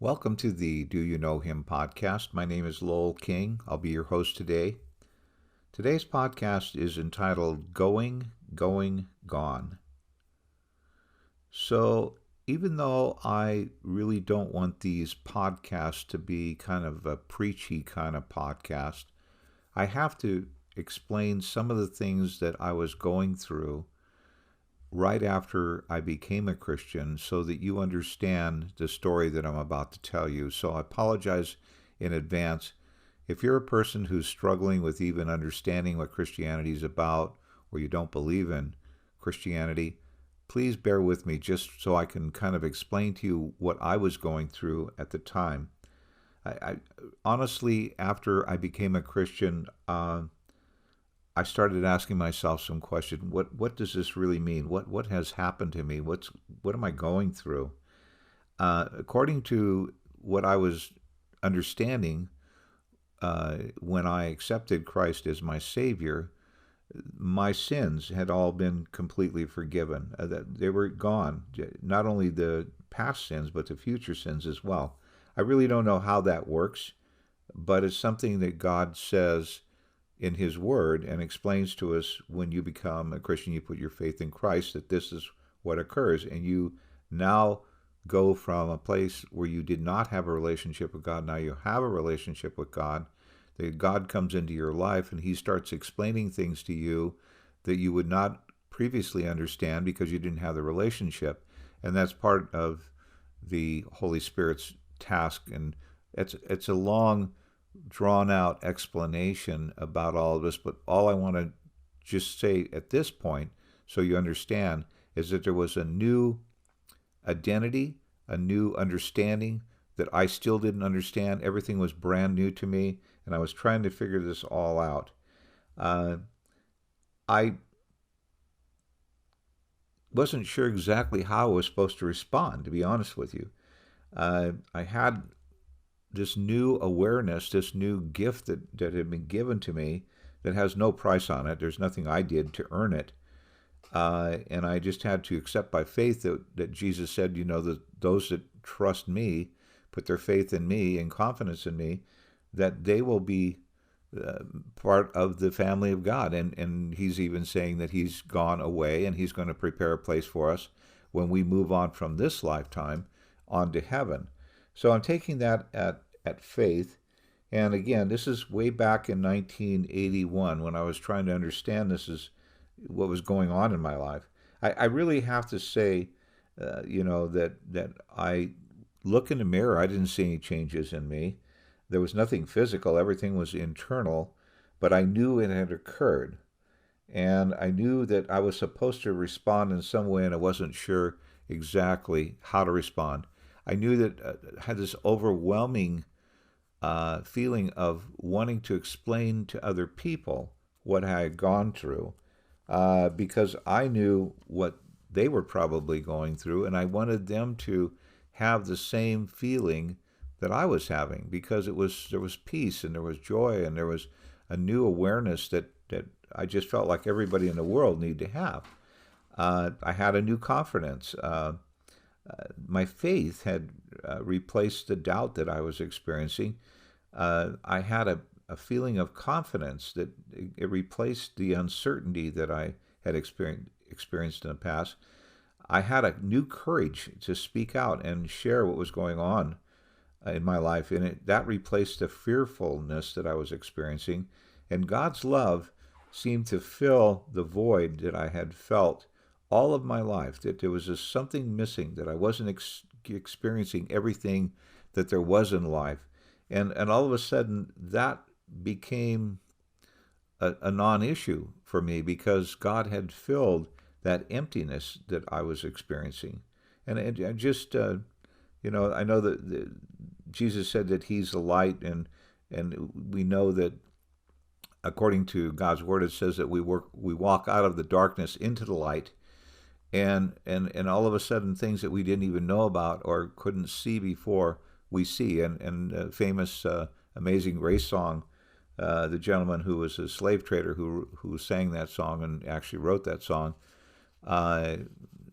Welcome to the Do You Know Him podcast. My name is Lowell King. I'll be your host today. Today's podcast is entitled Going, Going, Gone. So, even though I really don't want these podcasts to be kind of a preachy kind of podcast, I have to explain some of the things that I was going through right after I became a Christian so that you understand the story that I'm about to tell you. So I apologize in advance. If you're a person who's struggling with even understanding what Christianity is about, or you don't believe in Christianity, please bear with me just so I can kind of explain to you what I was going through at the time. I honestly, after I became a Christian, I started asking myself some questions. What does this really mean? What has happened to me? What am I going through? According to what I was understanding, when I accepted Christ as my Savior, my sins had all been completely forgiven. That they were gone. Not only the past sins, but the future sins as well. I really don't know how that works, but it's something that God says in His Word and explains to us when you become a Christian, you put your faith in Christ, that this is what occurs. And you now go from a place where you did not have a relationship with God, now you have a relationship with God. That God comes into your life and He starts explaining things to you that you would not previously understand because you didn't have the relationship. And that's part of the Holy Spirit's task. And it's a long, drawn out explanation about all of this, but all I want to just say at this point, so you understand, is that there was a new identity, a new understanding that I still didn't understand. Everything was brand new to me, and I was trying to figure this all out. Uh, I wasn't sure exactly how I was supposed to respond, to be honest with you. I had this new awareness, this new gift that had been given to me that has no price on it. There's nothing I did to earn it. And I just had to accept by faith that Jesus said, that those that trust me, put their faith in me and confidence in me, that they will be part of the family of God. And He's even saying that He's gone away and He's going to prepare a place for us when we move on from this lifetime on to heaven. So I'm taking that at faith. And again, this is way back in 1981 when I was trying to understand this is what was going on in my life. I really have to say, that I look in the mirror. I didn't see any changes in me. There was nothing physical. Everything was internal, but I knew it had occurred. And I knew that I was supposed to respond in some way, and I wasn't sure exactly how to respond. I knew that I had this overwhelming feeling of wanting to explain to other people what I had gone through because I knew what they were probably going through, and I wanted them to have the same feeling that I was having because there was peace and there was joy and there was a new awareness that I just felt like everybody in the world needed to have. I had a new confidence. My faith had replaced the doubt that I was experiencing. I had a feeling of confidence that it replaced the uncertainty that I had experienced in the past. I had a new courage to speak out and share what was going on in my life, and that replaced the fearfulness that I was experiencing. And God's love seemed to fill the void that I had felt all of my life, that there was just something missing, that I wasn't experiencing everything that there was in life. And all of a sudden, that became a non-issue for me because God had filled that emptiness that I was experiencing. And it just, I know that Jesus said that He's the light, and we know that according to God's word, it says that we walk out of the darkness into the light, and all of a sudden things that we didn't even know about or couldn't see before we see. And famous Amazing Grace song, the gentleman who was a slave trader who sang that song and actually wrote that song uh,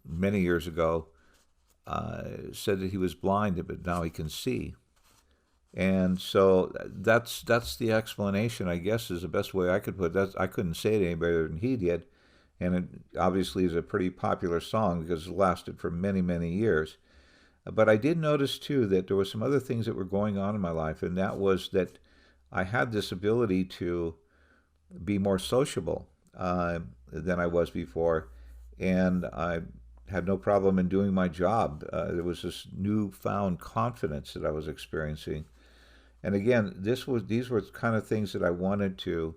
many years ago, said that he was blind, but now he can see. And so that's the explanation, I guess, is the best way I could put it. I couldn't say it any better than he did. And it obviously is a pretty popular song because it lasted for many, many years. But I did notice, too, that there were some other things that were going on in my life, and that was that I had this ability to be more sociable than I was before. And I had no problem in doing my job. There was this newfound confidence that I was experiencing. And again, these were kind of things that I wanted to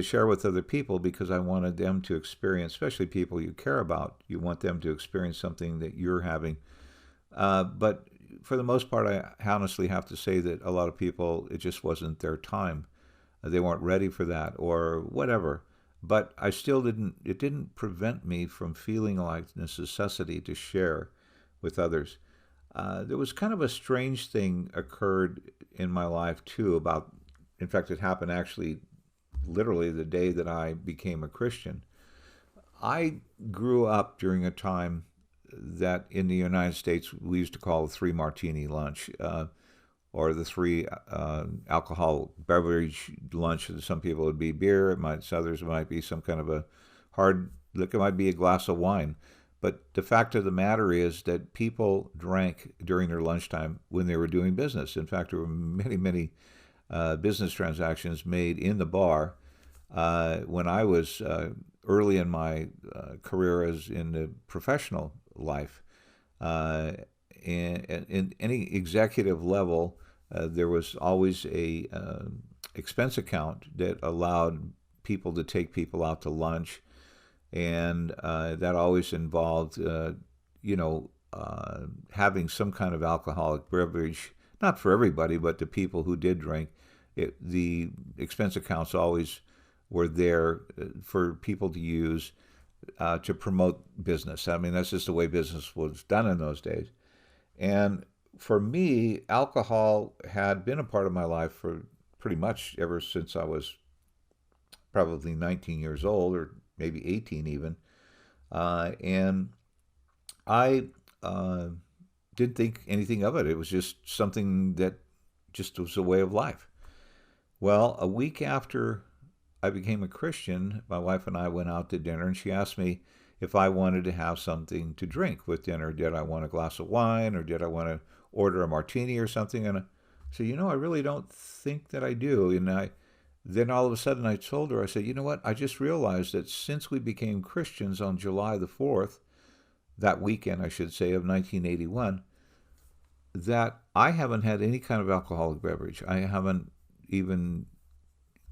share with other people because I wanted them to experience, especially people you care about. You want them to experience something that you're having. But for the most part, I honestly have to say that a lot of people, it just wasn't their time. They weren't ready for that or whatever. But I still it didn't prevent me from feeling like the necessity to share with others. There was kind of a strange thing occurred in my life too in fact, it happened actually literally the day that I became a Christian. I grew up during a time that in the United States we used to call the three martini lunch, or the three alcohol beverage lunch. Some people would be beer, others might be some kind of a hard liquor, it might be a glass of wine. But the fact of the matter is that people drank during their lunchtime when they were doing business. In fact, there were many, many business transactions made in the bar when I was early in my career as in the professional life. And in any executive level, there was always a expense account that allowed people to take people out to lunch, and that always involved, having some kind of alcoholic beverage. Not for everybody, but the people who did drink. The expense accounts always were there for people to use to promote business. I mean, that's just the way business was done in those days. And for me, alcohol had been a part of my life for pretty much ever since I was probably 19 years old, or maybe 18 even. And I didn't think anything of it. It was just something that just was a way of life. Well, a week after I became a Christian, my wife and I went out to dinner, and she asked me if I wanted to have something to drink with dinner. Did I want a glass of wine, or did I want to order a martini or something? And I said, I really don't think that I do. And then all of a sudden I told her, I said, you know what? I just realized that since we became Christians on July the 4th, that weekend, I should say, of 1981, that I haven't had any kind of alcoholic beverage. I haven't even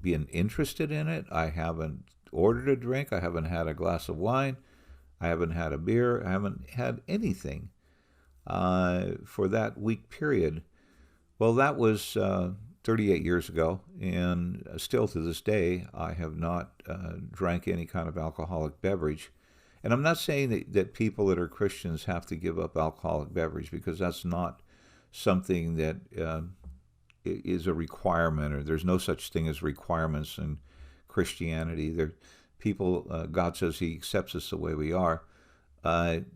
been interested in it. I haven't ordered a drink. I haven't had a glass of wine. I haven't had a beer. I haven't had anything for that week period. Well, that was 38 years ago, and still to this day, I have not drank any kind of alcoholic beverage. And I'm not saying that people that are Christians have to give up alcoholic beverage, because that's not something that is a requirement, or there's no such thing as requirements in Christianity. God says He accepts us the way we are.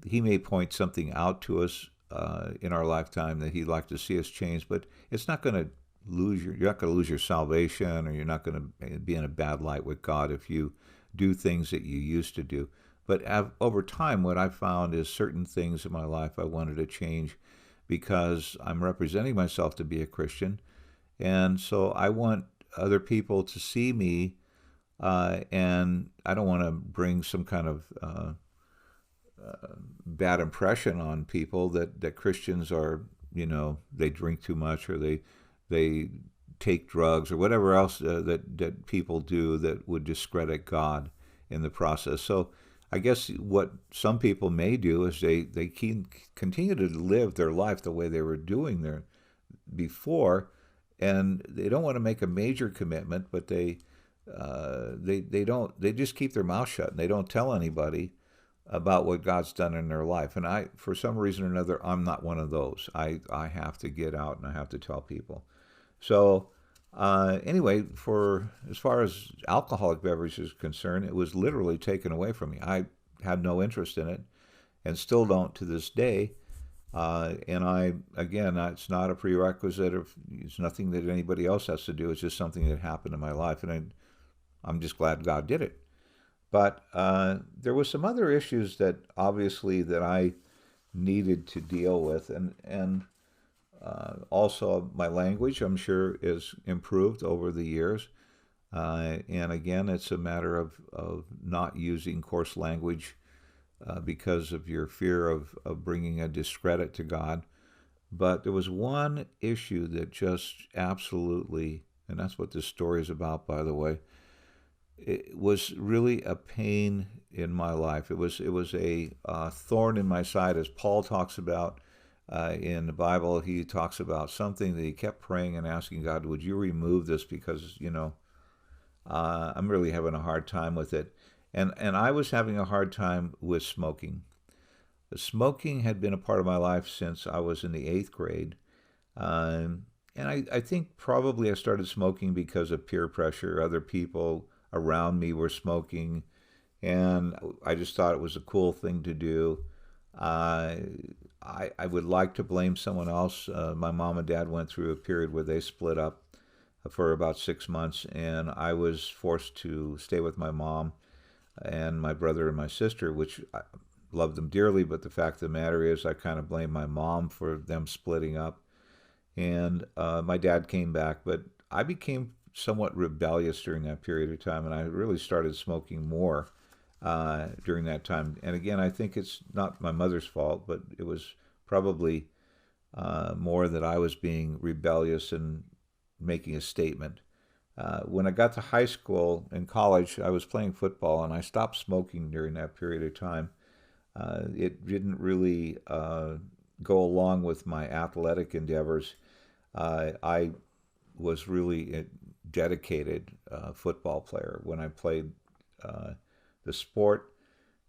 He may point something out to us in our lifetime that He'd like to see us change, but it's not going to you're not going to lose your salvation, or you're not going to be in a bad light with God if you do things that you used to do. But over time, what I've found is certain things in my life I wanted to change because I'm representing myself to be a Christian. And so I want other people to see me, and I don't want to bring some kind of bad impression on people that Christians are, they drink too much, or they take drugs, or whatever else that people do that would discredit God in the process. So I guess what some people may do is they continue to live their life the way they were doing their before, and they don't want to make a major commitment, but they just keep their mouth shut, and they don't tell anybody about what God's done in their life. And for some reason or another, I'm not one of those. I have to get out and I have to tell people. So anyway, for as far as alcoholic beverages is concerned, it was literally taken away from me. I had no interest in it. and still don't to this day. And again, it's not a prerequisite of, it's nothing that anybody else has to do. It's just something that happened in my life, and I'm just glad God did it. But there was some other issues that obviously that I needed to deal with, and also my language, I'm sure, is improved over the years. And again, it's a matter of not using coarse language because of your fear of bringing a discredit to God. But there was one issue that just absolutely, and that's what this story is about, by the way, it was really a pain in my life. It was a thorn in my side, as Paul talks about in the Bible. He talks about something that he kept praying and asking God, "Would you remove this? Because I'm really having a hard time with it." And I was having a hard time with smoking. Smoking had been a part of my life since I was in the eighth grade. And I think probably I started smoking because of peer pressure. Other people around me were smoking, and I just thought it was a cool thing to do. Uh, I would like to blame someone else. My mom and dad went through a period where they split up for about 6 months, and I was forced to stay with my mom and my brother and my sister, which I loved them dearly, but the fact of the matter is I kind of blame my mom for them splitting up. And my dad came back, but I became somewhat rebellious during that period of time, and I really started smoking more during that time. And again, I think it's not my mother's fault, but it was probably more that I was being rebellious and making a statement. When I got to high school and college, I was playing football, and I stopped smoking during that period of time. It didn't really go along with my athletic endeavors. I was really a dedicated football player when I played uh, the sport,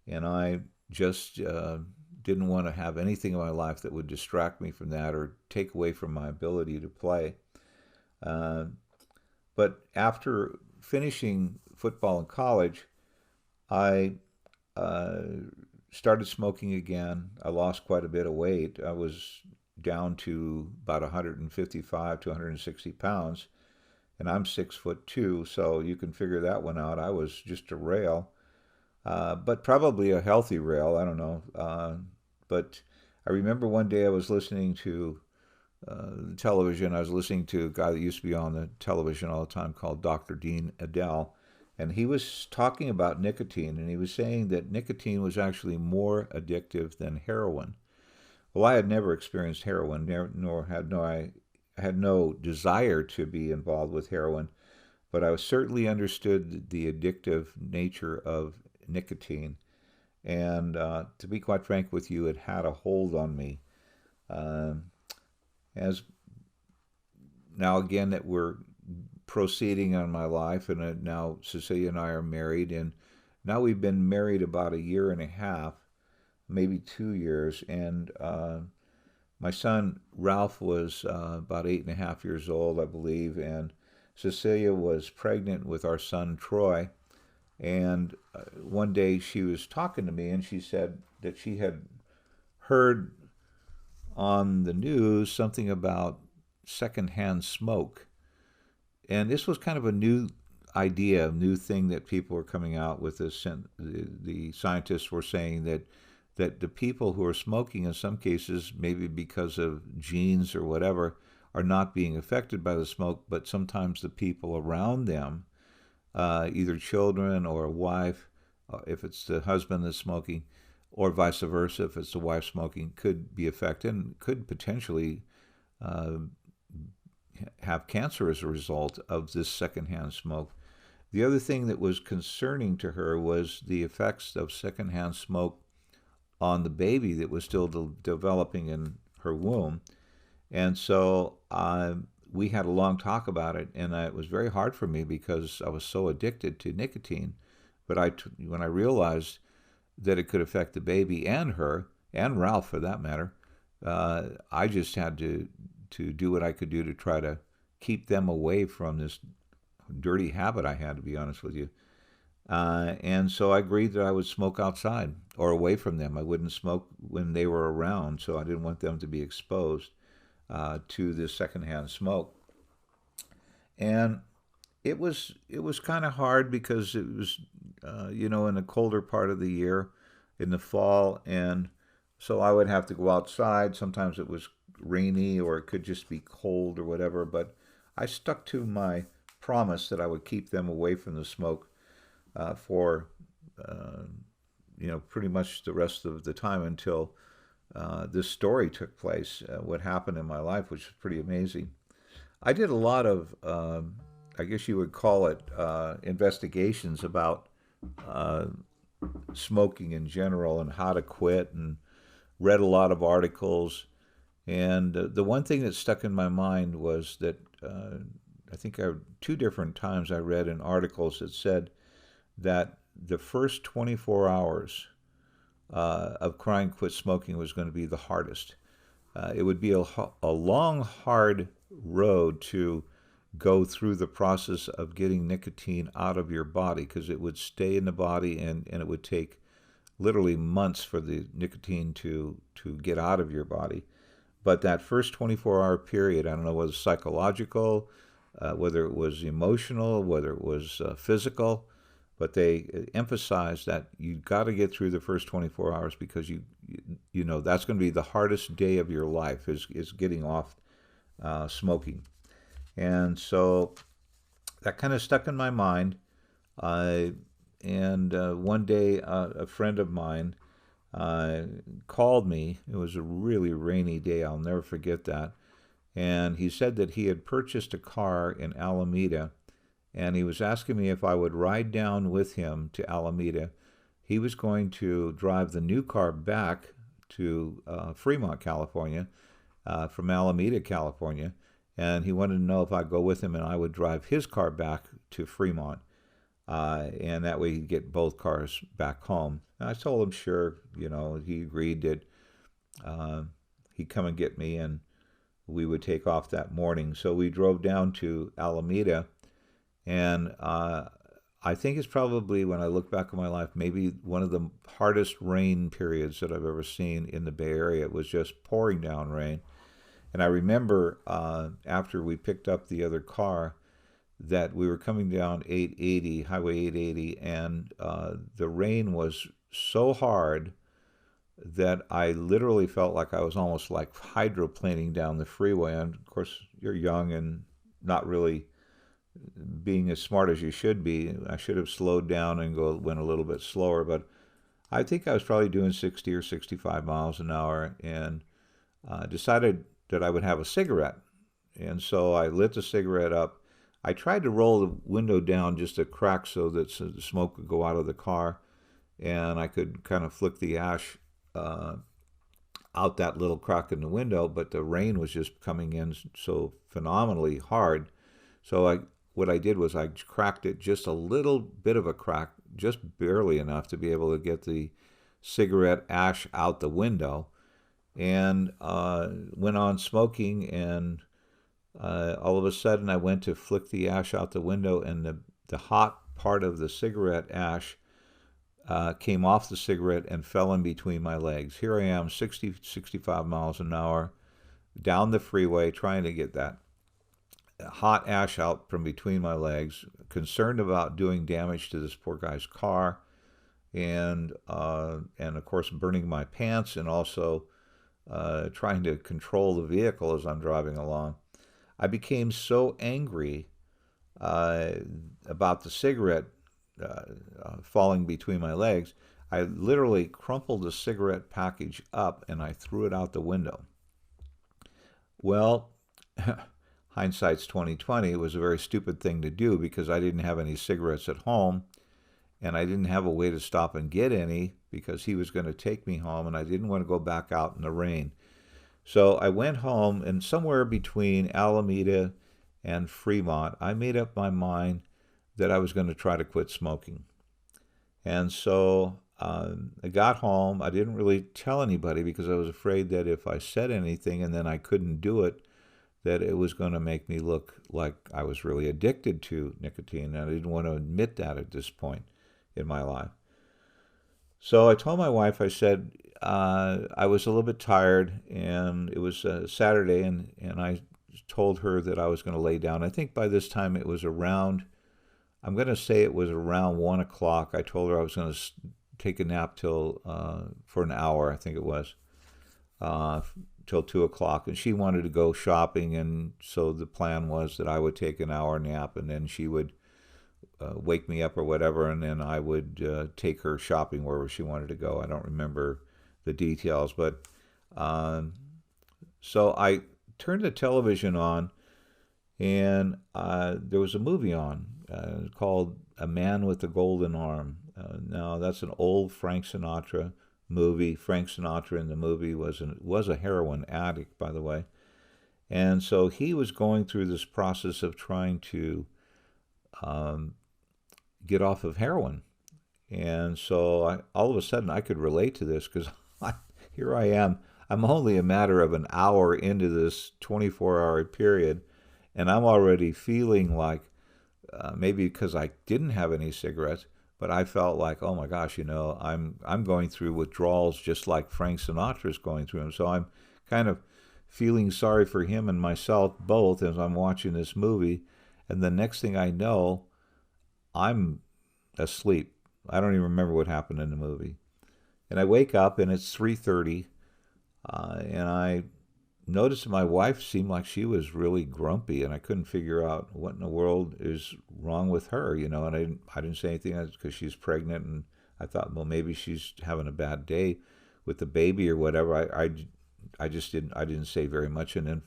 and I just didn't want to have anything in my life that would distract me from that or take away from my ability to play. Uh, but after finishing football in college, I uh, started smoking again. I lost quite a bit of weight. I was down to about 155 to 160 pounds, and I'm 6'2", so you can figure that one out. I was just a rail, but probably a healthy rail. I don't know. But I remember one day I was listening to television. I was listening to a guy that used to be on the television all the time called Dr. Dean Adele, and he was talking about nicotine, and he was saying that nicotine was actually more addictive than heroin. Well, I had never experienced heroin, nor I had no desire to be involved with heroin, but I certainly understood the addictive nature of nicotine. And to be quite frank with you, it had a hold on me. Um as now again that we're proceeding on my life, and now Cecilia and I are married, and now we've been married about a year and a half, maybe 2 years, and my son Ralph was about 8.5 years old, I believe, and Cecilia was pregnant with our son Troy. And one day she was talking to me, and she said that she had heard on the news something about secondhand smoke. And this was kind of a new idea, a new thing that people were coming out with. This, the scientists were saying that the people who are smoking, in some cases, maybe because of genes or whatever, are not being affected by the smoke, but sometimes the people around them, either children or a wife, if it's the husband that's smoking, or vice versa, if it's the wife smoking, could be affected and could potentially uh, have cancer as a result of this secondhand smoke. The other thing that was concerning to her was the effects of secondhand smoke on the baby that was still developing in her womb. And so we had a long talk about it, and it was very hard for me because I was so addicted to nicotine. But when I realized that it could affect the baby and her, and Ralph for that matter, I just had to do what I could do to try to keep them away from this dirty habit I had, to be honest with you. And so I agreed that I would smoke outside or away from them. I wouldn't smoke when they were around, so I didn't want them to be exposed to this secondhand smoke. And it was kind of hard because it was in the colder part of the year, in the fall, and so I would have to go outside. Sometimes it was rainy or it could just be cold or whatever, but I stuck to my promise that I would keep them away from the smoke for uh, pretty much the rest of the time until this story took place. What happened in my life, which was pretty amazing. I did a lot of, I guess you would call it, investigations about uh, smoking in general and how to quit, and read a lot of articles. And the one thing that stuck in my mind was that I think two different times I read in articles that said that the first 24 hours of crying quit smoking was going to be the hardest. It would be a long, hard road to go through the process of getting nicotine out of your body, because it would stay in the body, and it would take literally months for the nicotine to get out of your body. But that first 24-hour period, I don't know whether it's psychological, whether it was emotional, whether it was physical, but they emphasized that you got to get through the first 24 hours, because you know that's going to be the hardest day of your life, is getting off smoking. And so that kind of stuck in my mind. Uh, and one day, a friend of mine uh, called me. It was a really rainy day. I'll never forget that. And he said that he had purchased a car in Alameda, and he was asking me if I would ride down with him to Alameda. He was going to drive the new car back to Fremont, California, from Alameda, California, and he wanted to know if I'd go with him and I would drive his car back to Fremont, and that way he'd get both cars back home. And I told him sure. He agreed that uh, he'd come and get me, and we would take off that morning. So we drove down to Alameda, and I think it's probably, when I look back on my life, maybe one of the hardest rain periods that I've ever seen in the Bay Area. It was just pouring down rain. And I remember after we picked up the other car, that we were coming down 880, Highway 880, and the rain was so hard that I literally felt like I was almost like hydroplaning down the freeway. And of course, you're young and not really being as smart as you should be. I should have slowed down and went a little bit slower, but I think I was probably doing 60 or 65 miles an hour, and decided that I would have a cigarette. And so I lit the cigarette up. I tried to roll the window down just a crack so that the smoke could go out of the car, and I could kind of flick the ash uh, out that little crack in the window. But the rain was just coming in so phenomenally hard. So what I did was I cracked it just a little bit of a crack, just barely enough to be able to get the cigarette ash out the window, and went on smoking. And all of a sudden, I went to flick the ash out the window, and the hot part of the cigarette ash came off the cigarette and fell in between my legs. Here I am, 60, 65 miles an hour, down the freeway, trying to get that hot ash out from between my legs, concerned about doing damage to this poor guy's car, and of course burning my pants, and also trying to control the vehicle as I'm driving along. I became so angry uh, about the cigarette falling between my legs. I literally crumpled the cigarette package up and I threw it out the window. Well, hindsight's 2020. It was a very stupid thing to do because I didn't have any cigarettes at home, and I didn't have a way to stop and get any because he was going to take me home, and I didn't want to go back out in the rain. So I went home, and somewhere between Alameda and Fremont, I made up my mind that I was going to try to quit smoking. And so I got home. I didn't really tell anybody because I was afraid that if I said anything and then I couldn't do it, that it was going to make me look like I was really addicted to nicotine. And I didn't want to admit that at this point. in my life. So I told my wife, I said, I was a little bit tired, and it was Saturday, and I told her that I was going to lay down. I think by this time it was around, I'm going to say it was around 1 o'clock. I told her I was going to take a nap till for an hour, I think it was, uh, till 2 o'clock. And she wanted to go shopping, and so the plan was that I would take an hour nap, and then she would wake me up or whatever, and then I would take her shopping wherever she wanted to go. I don't remember the details, but um, so I turned the television on, and there was a movie on called A Man with a Golden Arm. Now that's an old Frank Sinatra movie. Frank Sinatra in the movie was a heroin addict, by the way, and so he was going through this process of trying to um, get off of heroin. And so all of a sudden I could relate to this because here I am. I'm only a matter of an hour into this 24-hour period, and I'm already feeling like maybe because I didn't have any cigarettes, but I felt like, oh my gosh, I'm going through withdrawals just like Frank Sinatra's going through them. So I'm kind of feeling sorry for him and myself both as I'm watching this movie. And the next thing I know, I'm asleep. I don't even remember what happened in the movie. And I wake up and it's 3:30, and I noticed that my wife seemed like she was really grumpy, and I couldn't figure out what in the world is wrong with her, And I didn't say anything because she's pregnant, and I thought, well, maybe she's having a bad day with the baby or whatever. I just didn't say very much, and then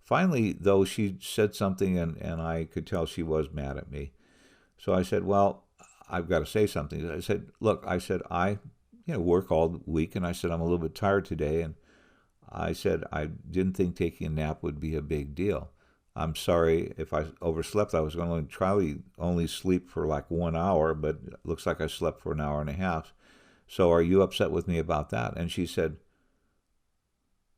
finally, though, she said something, and I could tell she was mad at me. So I said, well, I've got to say something. I said, look, I work all week, and I said, I'm a little bit tired today, and I said, I didn't think taking a nap would be a big deal. I'm sorry if I overslept. I was going to try only sleep for like 1 hour, but it looks like I slept for an hour and a half. So are you upset with me about that? And she said,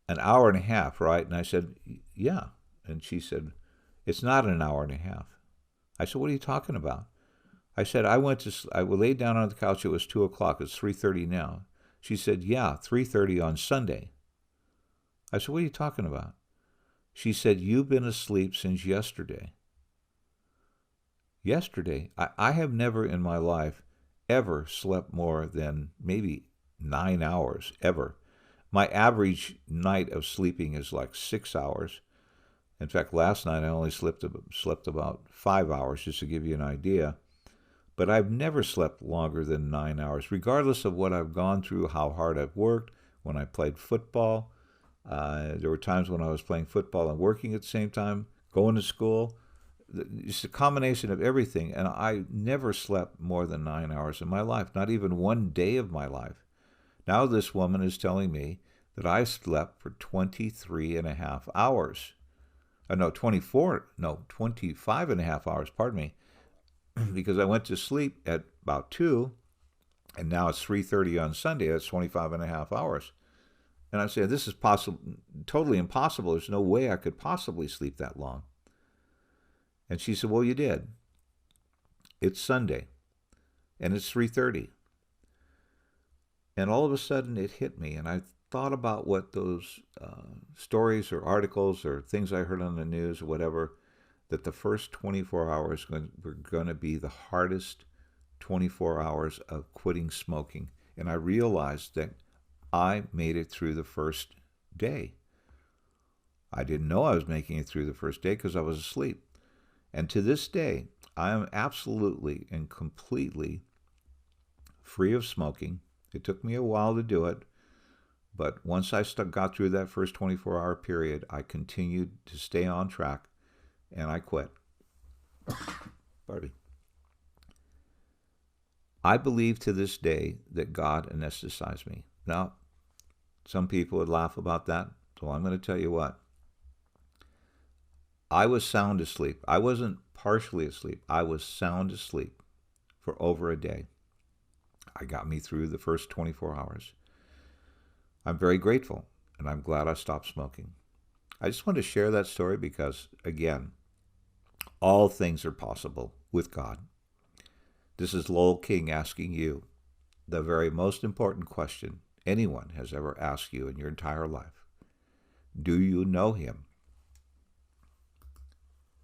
an hour and a half, right? And I said, yeah. And she said, it's not an hour and a half. I said, what are you talking about? I said, I laid down on the couch. It was 2 o'clock. It's 3:30 now. She said, yeah, 3:30 on Sunday. I said, what are you talking about? She said, you've been asleep since yesterday. Yesterday? I have never in my life ever slept more than maybe 9 hours, ever. My average night of sleeping is like 6 hours. In fact, last night I only slept about 5 hours, just to give you an idea. But I've never slept longer than 9 hours, regardless of what I've gone through, how hard I've worked. When I played football, there were times when I was playing football and working at the same time, going to school. It's a combination of everything. And I never slept more than 9 hours in my life, not even one day of my life. Now this woman is telling me that I slept for 23 and a half hours. No, 25 and a half hours, pardon me, because I went to sleep at about 2, and now it's 3:30 on Sunday. That's 25 and a half hours. And I said, this is totally impossible. There's no way I could possibly sleep that long. And she said, well, you did. It's Sunday, and it's 3:30. And all of a sudden it hit me, and I thought about what those stories or articles or things I heard on the news or whatever, that the first 24 hours were going to be the hardest 24 hours of quitting smoking. And I realized that I made it through the first day. I didn't know I was making it through the first day because I was asleep. And to this day, I am absolutely and completely free of smoking. It took me a while to do it, but once I got through that first 24-hour period, I continued to stay on track, and I quit. Pardon me. I believe to this day that God anesthetized me. Now, some people would laugh about that, so I'm going to tell you what. I was sound asleep. I wasn't partially asleep. I was sound asleep for over a day. I got me through the first 24 hours. I'm very grateful, and I'm glad I stopped smoking. I just want to share that story because, again, all things are possible with God. This is Lowell King asking you the very most important question anyone has ever asked you in your entire life. Do you know him?